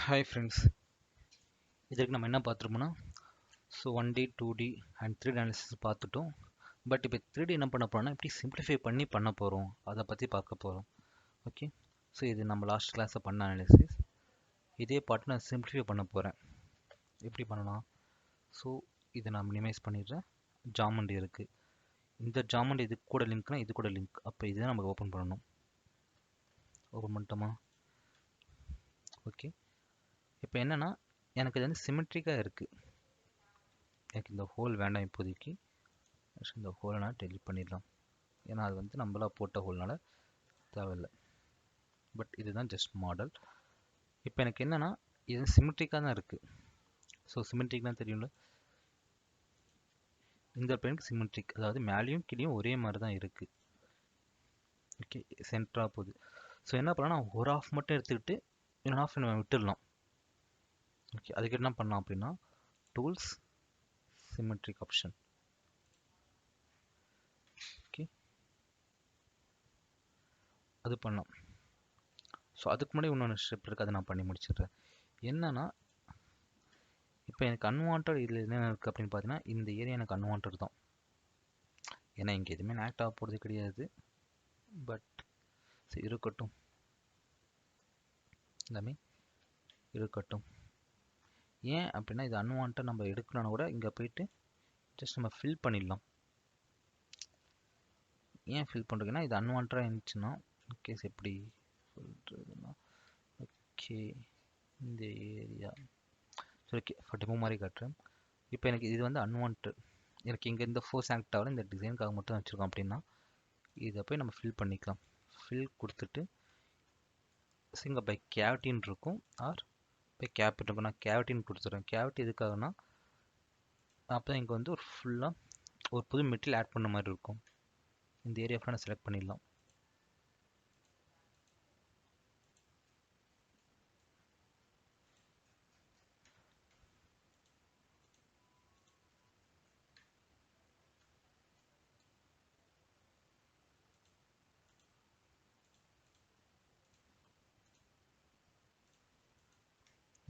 Hi friends, இதுக்கு நம்ம என்ன பார்த்துருப்போம்னா so 1D 2D and 3D analysis பார்த்துட்டோம். பட் இப்போ 3D என்ன பண்ண போகிறோம்னா எப்படி சிம்பிளிஃபை பண்ண போகிறோம் அதை பற்றி பார்க்க போகிறோம். ஓகே, ஸோ இது நம்ம லாஸ்ட் கிளாஸில் பண்ண அனாலிசிஸ். இதே பாட்டு நான் சிம்பிளிஃபை பண்ண போகிறேன். எப்படி பண்ணலாம்? ஸோ இதை நான் மினிமைஸ் பண்ணிடுறேன். ஜாமெண்ட்ரி இருக்குது. இந்த ஜாமெண்ட்ரி இது கூட லிங்க்னா இது கூட லிங்க். அப்போ இதுதான் நமக்கு ஓப்பன் பண்ணணும். ஓப்பன் பண்ணிட்டோமா? ஓகே, இப்போ என்னென்னா எனக்கு இது வந்து சிமெட்ரிக்காக இருக்குது. எனக்கு இந்த ஹோல் வேண்டாம் இப்போதைக்கு. இந்த ஹோலை நான் டெலிட் பண்ணிடலாம். ஏன்னா அது வந்து நம்மளா போட்ட ஹோல்னால தேவையில்லை. பட் இதுதான் ஜஸ்ட் மாடல். இப்போ எனக்கு என்னென்னா இது சிமெட்ரிக்காக தான் இருக்குது. ஸோ சிமெட்ரிக்லாம் தெரியும்ல, இந்த பிளேனுக்கு சிமெட்ரிக், அதாவது மேலேயும் கீழேயும் ஒரே மாதிரி தான் இருக்குது. ஓகே, சென்டராக போகுது. ஸோ என்ன பண்ணலாம், ஒரு ஆஃப் மட்டும் எடுத்துக்கிட்டு இன்னொரு ஆஃப் நம்ம விட்டுடலாம். ஓகே, அதுக்கு என்ன பண்ணலாம் அப்படின்னா டூல்ஸ் சிமெட்ரிக் ஆப்ஷன். ஓகே, அது பண்ணலாம். ஸோ அதுக்கு முன்னாடி இன்னொன்று ஸ்டெப் இருக்குது, அதை நான் பண்ணி முடிச்சிடுறேன். என்னன்னா இப்போ எனக்கு அன்வான்ட் இதில் என்ன இருக்குது அப்படின்னு பார்த்தீங்கன்னா இந்த ஏரியா எனக்கு அன்வான்ட் தான். ஏன்னா இங்கே எதுவுமே ஆக்ட் ஆக போகிறது கிடையாது. பட் இருக்கட்டும், எல்லாமே இருக்கட்டும். ஏன் அப்படின்னா இது அன்வான்ட் நம்ம எடுக்கணும்னா கூட இங்கே போயிட்டு ஜஸ்ட் நம்ம ஃபில் பண்ணிடலாம். ஏன் ஃபில் பண்ணுறதுன்னா இது அன்வான்டாக இருந்துச்சுன்னா கேஸ் எப்படி சொல்கிறதுனா, ஓகே இந்த ஏரியா சரி ஓகே டெமோ மாதிரி காட்டுறேன். இப்போ எனக்கு இது வந்து அன்வான்ட், எனக்கு இங்கே இந்த ஃபோர்ஸ் ஆக்ட் ஆகல, இந்த டிசைனுக்காக மட்டும் வச்சுருக்கோம் அப்படின்னா இதை போய் நம்ம ஃபில் பண்ணிக்கலாம். ஃபில் கொடுத்துட்டு சிங்க பை கேவிட்டின்னு இருக்கும், ஆர் பை கேபிட் இருக்கும். நான் கேவிட்டின்னு கொடுத்துட்றேன். கேவிட்டி எதுக்காகனா அப்போ தான் இங்கே வந்து ஒரு ஃபுல்லாக ஒரு புது மெட்டீரியல் ஆட் பண்ண மாதிரி இருக்கும். இந்த ஏரியா ஃபுல்லாக நான் செலக்ட் பண்ணிடலாம்.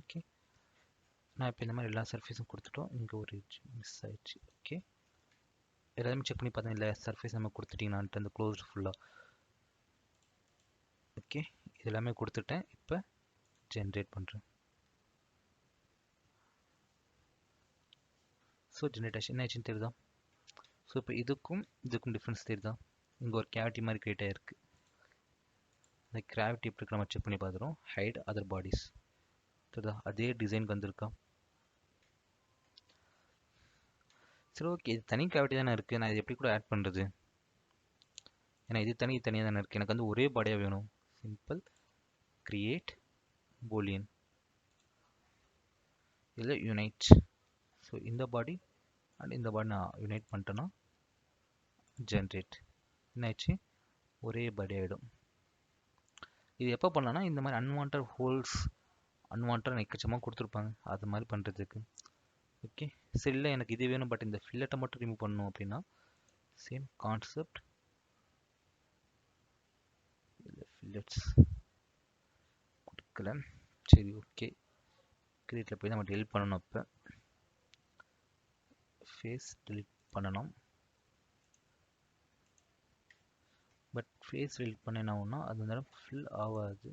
ஓகே, நான் இப்போ இந்த மாதிரி எல்லா சர்ஃபேஸும் கொடுத்துட்டோம். இங்கே ஒரு மிஸ் ஆயிடுச்சு. ஓகே, எல்லாமே செக் பண்ணி பார்த்தேன், இல்லை சர்ஃபேஸ் நம்ம கொடுத்துட்டீங்கன்னான்ட்டு அந்த க்ளோஸ்டு ஃபுல்லாக. ஓகே, இது எல்லாமே கொடுத்துட்டேன். இப்போ ஜென்ரேட் பண்ணுறேன். ஸோ ஜென்ரேட் ஆச்சு. என்ன ஆச்சுன்னு தெரியுதா? ஸோ இப்போ இதுக்கும் டிஃப்ரென்ஸ் தெரியுதா? இங்கே ஒரு கேவிட்டி மாதிரி கிரியேட் ஆகிருக்கு. இந்த கிராவிட்டி எப்படி நம்ம செக் பண்ணி பார்த்துறோம். ஹைட் அதர் பாடிஸ் தெரியுதா? அதே டிசைனுக்கு வந்திருக்கா? சரி ஓகே, இது தனி கேவிட்டி தானே இருக்குது, நான் இது எப்படி கூட ஆட் பண்ணுறது? ஏன்னா இது தனியாக தானே இருக்குது. எனக்கு வந்து ஒரே பாடியாக வேணும். சிம்பிள் கிரியேட் பூலியன், இதில் யுனைட். ஸோ இந்த பாடி அண்ட் இந்த பாடி நான் யுனைட் பண்ணிட்டேன்னா ஜென்ரேட். என்னாச்சு, ஒரே பாடி ஆகிடும். இது எப்போ பண்ணலாம்னா இந்த மாதிரி அன்வான்ட் ஹோல்ஸ் அன்வான்ட் எக்கச்சமாக கொடுத்துருப்பாங்க, அது மாதிரி பண்ணுறதுக்கு. ஓகே, சரி இல்லை எனக்கு இது வேணும், பட் இந்த ஃபில்லட்டை மட்டும் ரிமூவ் பண்ணணும் அப்படின்னா சேம் கான்செப்ட். ஃபில்லட்ஸ் கொடுக்கல. சரி ஓகே, கிரியேட்டில் போய் நம்ம டெலிட் பண்ணணும். அப்போ ஃபேஸ் டெலிட் பண்ணணும். பட் ஃபேஸ் டெலிட் பண்ண என்ன ஆகும்னா அது நேரம் ஃபில் ஆகாது.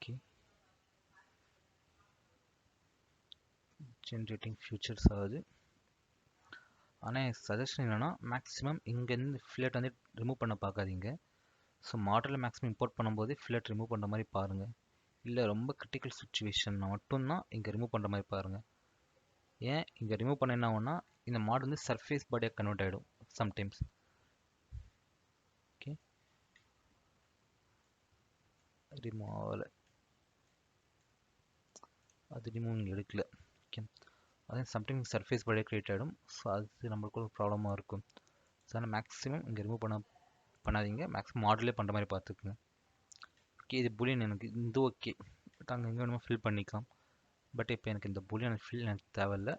ஓகே, ஜென்ரேட்டிங் ஃபியூச்சர்ஸ் ஆகுது. ஆனால் என் சஜஷன் என்னென்னா மேக்ஸிமம் இங்கேருந்து ஃபில்லட் வந்து ரிமூவ் பண்ண பார்க்காதீங்க. ஸோ மாடலில் மேக்ஸிமம் இம்போர்ட் பண்ணும்போது ஃபில்லட் ரிமூவ் பண்ணுற மாதிரி பாருங்கள். இல்லை ரொம்ப கிரிட்டிக்கல் சுச்சுவேஷன் மட்டும்தான் இங்கே ரிமூவ் பண்ணுற மாதிரி பாருங்கள். ஏன் இங்கே ரிமூவ் பண்ண என்ன ஆகும்னா இந்த மாடல் வந்து சர்ஃபேஸ் பாடியாக கன்வெர்ட் ஆகிடும் சம்டைம்ஸ். ஓகே, ரிமூவ் ஆகலை, அது ரிமூவ் எடுக்கல. ஓகே, அதே சம்டைம்ஸ் சர்ஃபேஸ் பாடியாக க்ரியேட் ஆகிடும். ஸோ அது நம்மளுக்கு ஒரு ப்ராப்ளமாக இருக்கும். ஸோ அதனால் மேக்ஸிமம் இங்கே ரிமூவ் பண்ணாதீங்க. மேக்ஸிமம் மாடலே பண்ணுற மாதிரி பார்த்துக்குங்க. ஓகே, இது புலியன் எனக்கு இது ஓகே, பட் அங்கே எங்கே வேணுமோ ஃபில் பண்ணிக்கலாம். பட் இப்போ எனக்கு இந்த பூலியன் ஃபீல்ட் எனக்கு தேவையில்லை.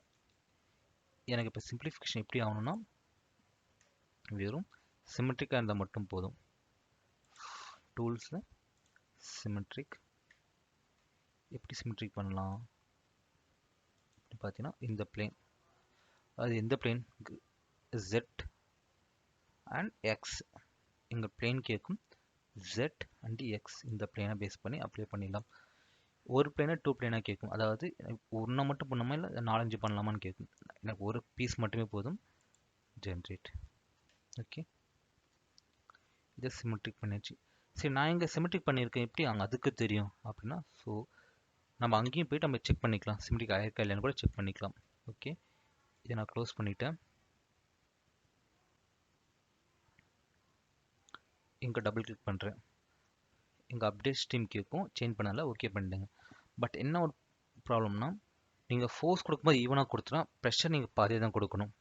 எனக்கு இப்போ சிம்பிளிஃபிகேஷன் எப்படி ஆகணும்னா வெறும் சிமெட்ரிக்காக இருந்தால் மட்டும் போதும். டூல்ஸில் சிமெட்ரிக் எப்படி சிமெட்ரிக் பண்ணலாம் பார்த்தீங்கன்னா இந்த பிளேன், அது எந்த பிளேன் Z அண்ட் எக்ஸ், எங்கள் பிளேன் கேட்கும் Z அண்ட் எக்ஸ், இந்த பிளேனை பேஸ் பண்ணி அப்ளை பண்ணிடலாம். ஒரு பிளேனை 2 பிளேனாக கேட்கும், அதாவது ஒன்றை மட்டும் பண்ணாமல் இல்லை 4-5 பண்ணலாமான்னு கேட்கும். எனக்கு ஒரு பீஸ் மட்டுமே போதும், ஜென்ரேட். ஓகே, இதை சிமெட்ரிக் பண்ணியாச்சு. சரி, நான் இங்கே சிமெட்ரிக் பண்ணியிருக்கேன், எப்படி அங்கே அதுக்கு தெரியும் அப்படின்னா, ஸோ நம்ம அங்கேயும் போய்ட்டு நம்ம செக் பண்ணிக்கலாம், சிமெட்ரிக் ஆயிருக்கா இல்லைன்னு கூட செக் பண்ணிக்கலாம். ஓகே, இதை நான் க்ளோஸ் பண்ணிட்டேன். இங்கே டபுள் கிளிக் பண்ணுறேன், இங்கே அப்டேட் ஸ்ட்ரீம் கேட்கும், சேஞ்ச் பண்ணல, ஓகே பண்ணிடுங்க. பட் என்ன ஒரு ப்ராப்ளம்னா, நீங்கள் ஃபோர்ஸ் கொடுக்கும்போது ஈவனாக கொடுத்துனா ப்ரெஷர் நீங்கள் பாதியாக தான் கொடுக்கணும்.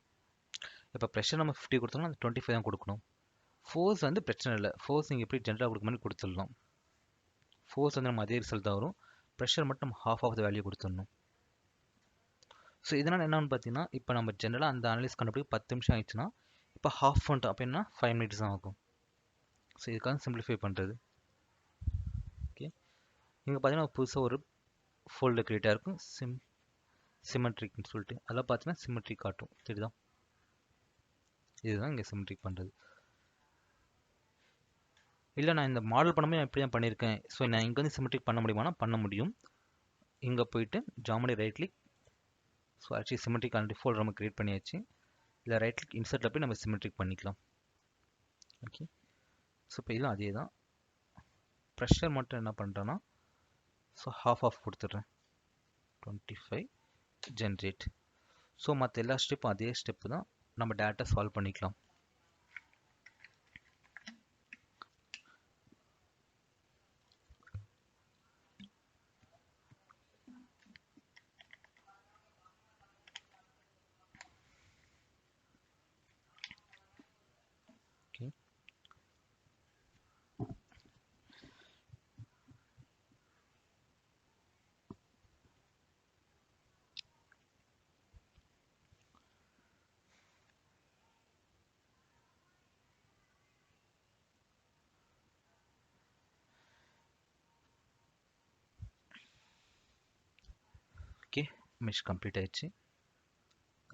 இப்போ ப்ரெஷர் நம்ம 50 கொடுத்தோம்னா 25 தான் கொடுக்கணும். ஃபோர்ஸ் வந்து பிரச்சனை இல்லை, ஃபோர்ஸ் நீங்கள் எப்படி ஜென்ரலாக கொடுக்க மாதிரி கொடுத்துடலாம். ஃபோர்ஸ் வந்து நம்ம அதே ரிசல்ட் தான் வரும், ப்ரெஷர் மட்டும் நம்ம half ஆஃப் த வேல்யூ கொடுத்துடணும். ஸோ இதனால் என்னன்னு பார்த்தீங்கன்னா, இப்போ நம்ம ஜென்ரலாக அந்த அனலைஸ் கண்டுபிடிக்க 10 நிமிஷம் ஆயிடுச்சுன்னா இப்போ ஹாஃப் பண்ணிட்டோம் அப்படின்னா 5 மினிட்ஸ் தான் ஆகும். ஸோ இதுக்காக சிம்பிளிஃபை பண்ணுறது. ஓகே, இங்கே பார்த்தீங்கன்னா புதுசாக ஒரு ஃபோல்டர் கிரியேட் ஆகிருக்கும், சிமெட்ரிக்னு சொல்லிட்டு, அதெல்லாம் பார்த்தீங்கன்னா சிமெட்ரிக் காட்டும், தெரியுதா? இதுதான் இங்கே சிமெட்ரிக் பண்ணுறது. இல்லை நான் இந்த மாடல் பண்ணும்போது எப்படி தான் பண்ணியிருக்கேன், ஸோ நான் இங்கே வந்து சிமெட்ரிக் பண்ண முடியுமானா பண்ண முடியும். இங்கே போயிட்டு geometry right click, so actually symmetric already folder நம்ம கிரியேட் பண்ணியாச்சு. இல்லை ரைட் கிளிக் இன்சர்ட்டில் போய் நம்ம சிமெட்ரிக் பண்ணிக்கலாம். ஓகே, ஸோ இப்போ இதெல்லாம் அதே தான். ப்ரெஷர் மட்டும் என்ன பண்ணுறேன்னா, ஸோ half ஆஃப் கொடுத்துட்றேன், 25 ஜென்ரேட். ஸோ மற்ற எல்லா ஸ்டெப்பும் அதே ஸ்டெப்பு தான், நம்ம டேட்டா சால்வ் பண்ணிக்கலாம். ஓகே, ஓகே, மெஷ் கம்ப்ளீட் ஆயிடுச்சு.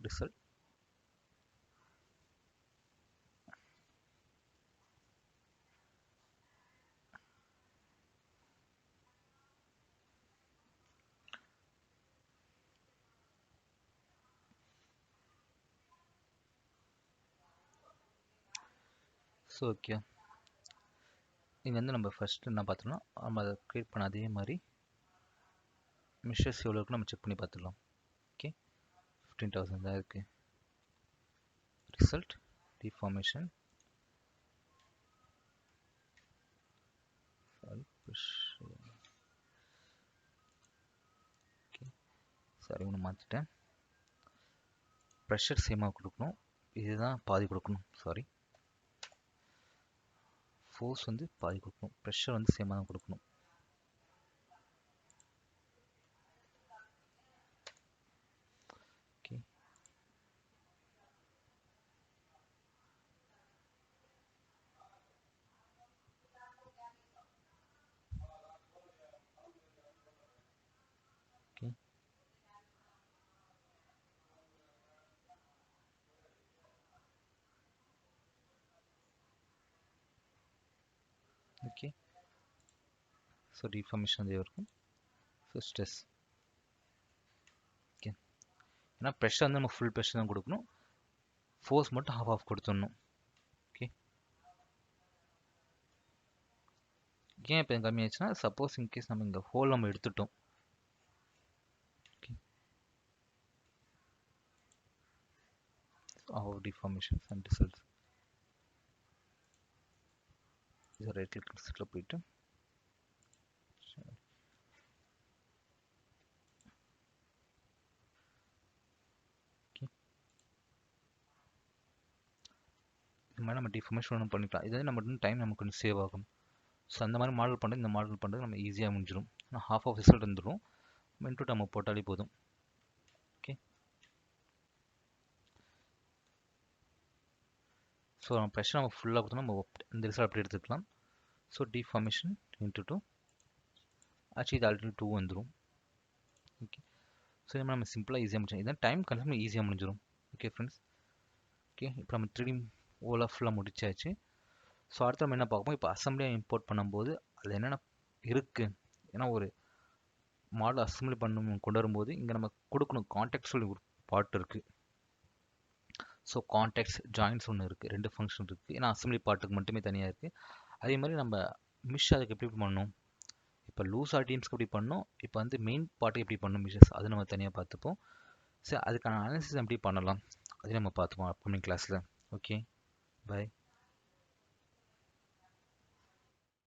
ரிசல்ட் ஸோ ஓகே, இங்கே வந்து நம்ம ஃபஸ்ட்டு என்ன பார்த்தோம்னா, நம்ம அதை க்ரியேட் பண்ண அதே மாதிரி மெஷர்ஸ் எவ்வளோ இருக்குன்னு நம்ம செக் பண்ணி பார்த்துடலாம். ஓகே, 15,000 தான் இருக்குது. ரிசல்ட் டிஃபார்மேஷன், ஓகே சரி, ஒன்று மாற்றிட்டேன். ப்ரெஷர் சேமாக கொடுக்கணும், இதுதான் பாதி கொடுக்கணும், சாரி. ஃபோர்ஸ் வந்து பாதி கொடுக்கணும், ப்ரெஷர் வந்து சேமாக தான் கொடுக்கணும். Okay, okay, okay. So deformation அதே இருக்கும். ஸோ ஸ்ட்ரெஸ், ஓகே, ஏன்னா ப்ரெஷர் வந்து நம்ம ஃபுல் ப்ரெஷர் தான் கொடுக்கணும், ஃபோர்ஸ் மட்டும் half ஆஃப் கொடுத்துடணும். ஓகே, ஏன் இப்போ கம்மியாச்சுன்னா, சப்போஸ் இன்கேஸ் நம்ம இங்கே ஹோல் நம்ம எடுத்துட்டோம். Okay, our deformations and results. இது ரைட் கிளிக் லிஸ்ட்டில் போயிட்டு இது மாதிரி நம்ம டிஃபார்மேஷன் ஒன்று பண்ணிக்கலாம். இது வந்து நம்ம டைம் நமக்கு கொஞ்சம் சேவ் ஆகும். ஸோ அந்த மாதிரி மாடல் பண்ணுறது, இந்த மாடல் பண்ணுறது நம்ம ஈஸியாக முடிஞ்சிடும். ஆனால் half ஆஃப் ரிசல்ட் வந்துடும். இன்ட்டு நம்ம போட்டாலே போதும். ஓகே, ஸோ நம்ம ப்ரெஷர் நம்ம ஃபுல்லாக கொடுத்தோம்னா நம்ம இந்த ரிசல்ட் அப்படி எடுத்துக்கலாம். ஸோ டிஃபார்மேஷன் இன்ட்டு 2 ஆக்சுவலி இது ஆல்ரெடி 2 வந்துடும். ஓகே, ஸோ நம்ம சிம்பிளாக ஈஸியாக முடிச்சிடும். இதான் டைம் கன்சூம் ஈஸியாக முடிஞ்சிடும். ஓகே ஃப்ரெண்ட்ஸ், ஓகே இப்போ நம்ம 3D ஓலாக ஃபுல்லாக முடிச்சாச்சு. ஸோ அடுத்து நம்ம என்ன பார்ப்போம், இப்போ அசம்பிளியாக இம்போர்ட் பண்ணும்போது அதில் என்னென்ன இருக்குது, ஏன்னா ஒரு மாடல் அசம்பிளி கொண்டு வரும்போது இங்கே நம்ம கொடுக்கணும் கான்டெக்ட் சொல்லி ஒரு பார்ட் இருக்குது. ஸோ கான்டெக்ட்ஸ் ஜாயின்ஸ் ஒன்று இருக்குது, 2 ஃபங்க்ஷன் இருக்குது. ஏன்னா அசம்பிளி பார்ட்டுக்கு மட்டுமே தனியாக இருக்குது. அதே மாதிரி நம்ம மிஷ் அதுக்கு எப்படி பண்ணணும், இப்போ லூஸ் ஆர்டிஎம்ஸ்க்கு எப்படி பண்ணோம், இப்போ வந்து மெயின் பார்ட்டுக்கு எப்படி பண்ணணும் மிஷஸ், அது நம்ம தனியாக பார்த்துப்போம். சரி, அதுக்கான அனாலிசிஸ் எப்படி பண்ணலாம் அதையும் நம்ம பார்த்துப்போம் அப்கமிங் கிளாஸில். Okay, by.